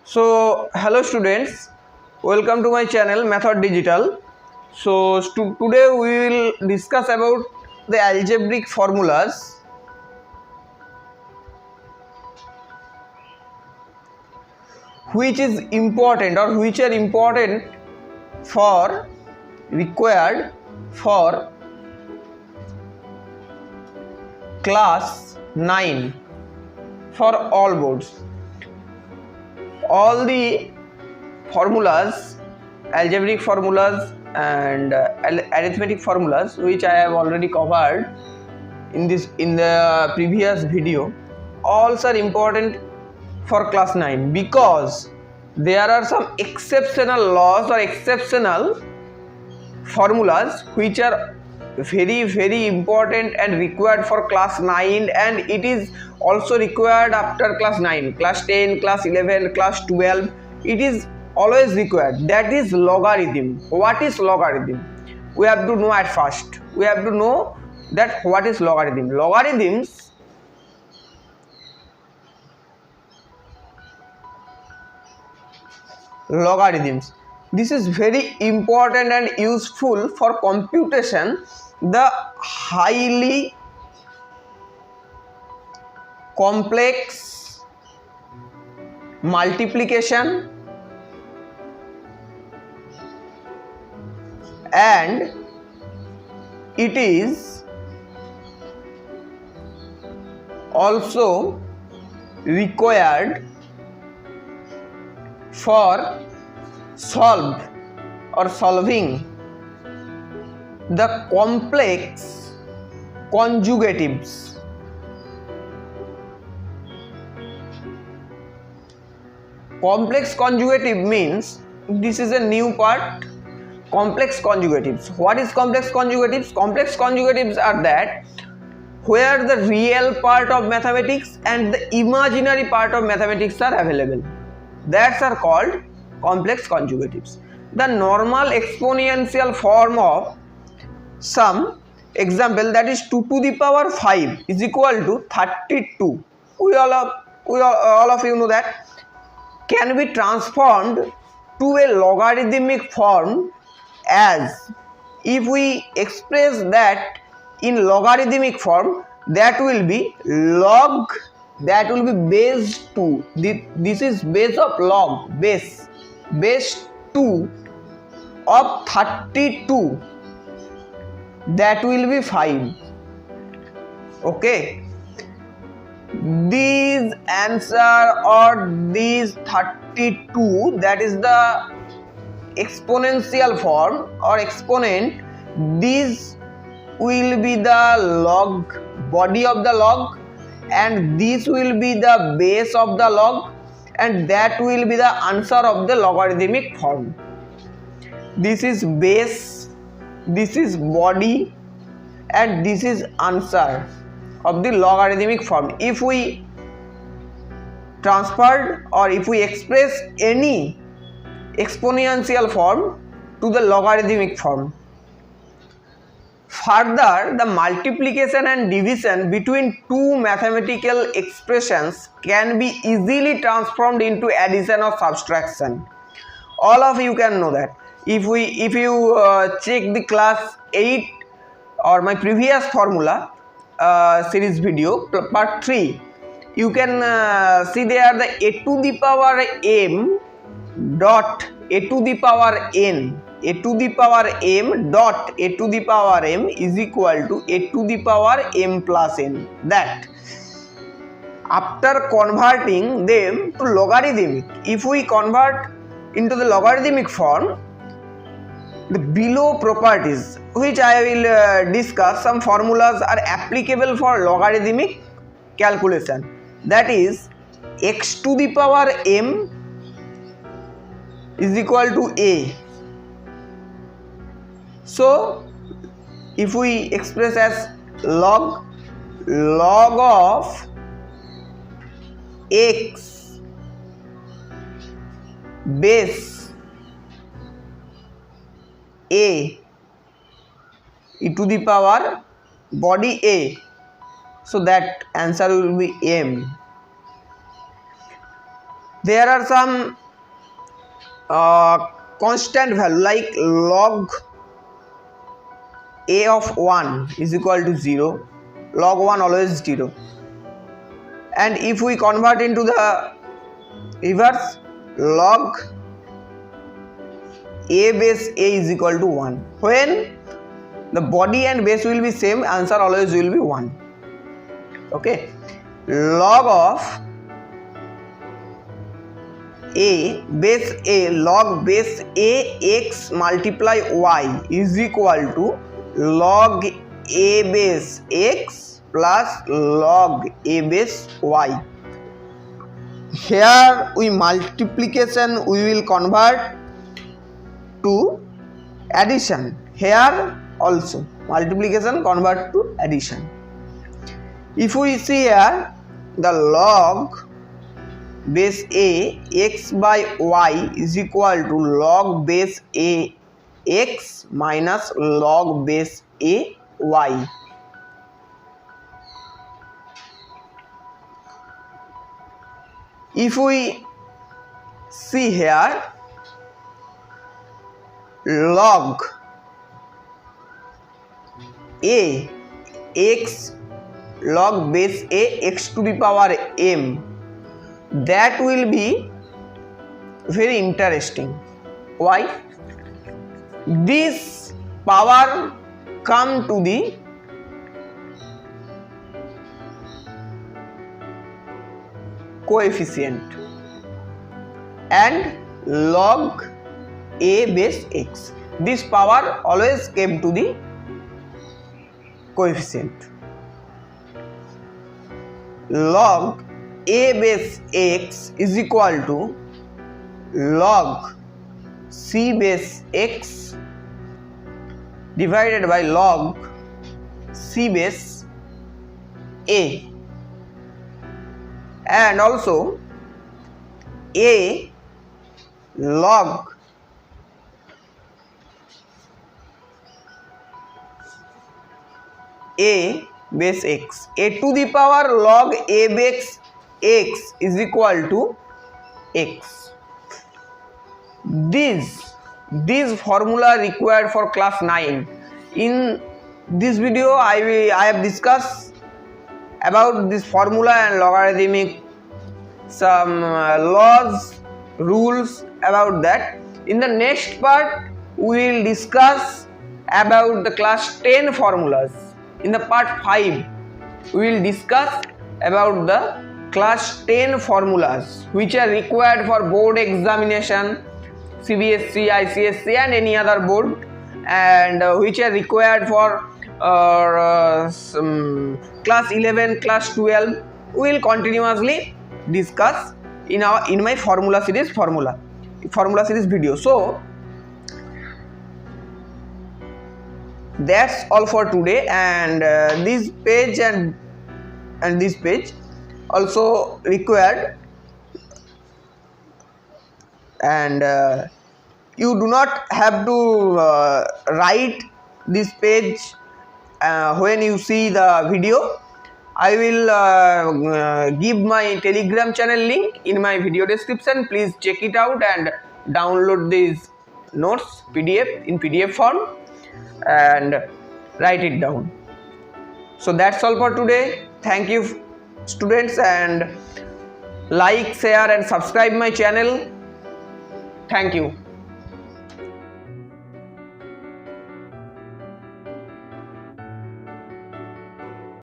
So hello students, welcome to my channel Method Digital. So today we will discuss about the algebraic formulas. Which is important or which are important for required for class 9 for all boards. All the formulas, algebraic formulas and arithmetic formulas, which I have already covered in the previous video, all are important for class 9 because there are some exceptional laws or exceptional formulas which are very important and required for class 9, and it is also required after class 9, class 10, class 11, class 12. It is always required. That is logarithm. What is logarithm? We have to know at first. We have to know that what is logarithm. Logarithms. This is very important and useful for computation. The highly complex multiplication and it is also required for solving the complex conjugatives. Complex conjugative means this is a new part. Complex conjugatives. What is complex conjugatives? Complex conjugatives are that where the real part of mathematics and the imaginary part of mathematics are available. That are called complex conjugatives. The normal exponential form of some example, that is 2 to the power 5 is equal to 32. We all of you know that can be transformed to a logarithmic form as if we express that in logarithmic form, that will be log, that will be base 2. This is base of log, base 2 of 32, that will be 5. Okay, these answer or these 32, that is the exponential form or exponent. This will be the log, body of the log, and this will be the base of the log, and that will be the answer of the logarithmic form. This is base, this is body, and this is answer of the logarithmic form. If we transferred or if we express any exponential form to the logarithmic form. Further, the multiplication and division between two mathematical expressions can be easily transformed into addition or subtraction. All of you can know that. If you check the class 8 or my previous formula series video part 3, you can see there the a to the power m dot a to the power n, a to the power m dot a to the power m is equal to a to the power m plus n. That after converting them to logarithmic, if we convert into the logarithmic form, the below properties which I will discuss, some formulas are applicable for logarithmic calculation. That is x to the power m is equal to a. So if we express as log of x base a e to the power body a, so that answer will be m. There are some constant value like log a of 1 is equal to 0, log 1 always 0, and if we convert into the reverse, log a base a is equal to 1. When the body and base will be same, answer always will be 1. Okay, log of a base a, log base a x multiply y is equal to log a base x plus log a base y. Here we multiplication we will convert to addition. Here also multiplication convert to addition. If we see here, the log base a x by y is equal to log base a x minus log base a y. If we see here, log a x log base a x to the power m, that will be very interesting. Why? This power come to the coefficient and log a base x, this power always came to the coefficient. Log a base x is equal to log c base x divided by log c base a, and also a log a base x, a to the power log a base x is equal to x. This formula required for class 9. In this video I have discussed about this formula and logarithmic, some laws, rules about that. In the next part we will discuss about the class 10 formulas. In the part 5 we will discuss about the class 10 formulas which are required for board examination, CBSE, ICSE and any other board, and which are required for class 11, class 12. We will continuously discuss in my formula series video. So that's all for today, and this page and this page also required, and you do not have to write this page when you see the video. I will give my Telegram channel link in my video description. Please check it out and download these notes PDF in PDF form and write it down. So that's all for today. Thank you students, and like, share and subscribe my channel. Thank you.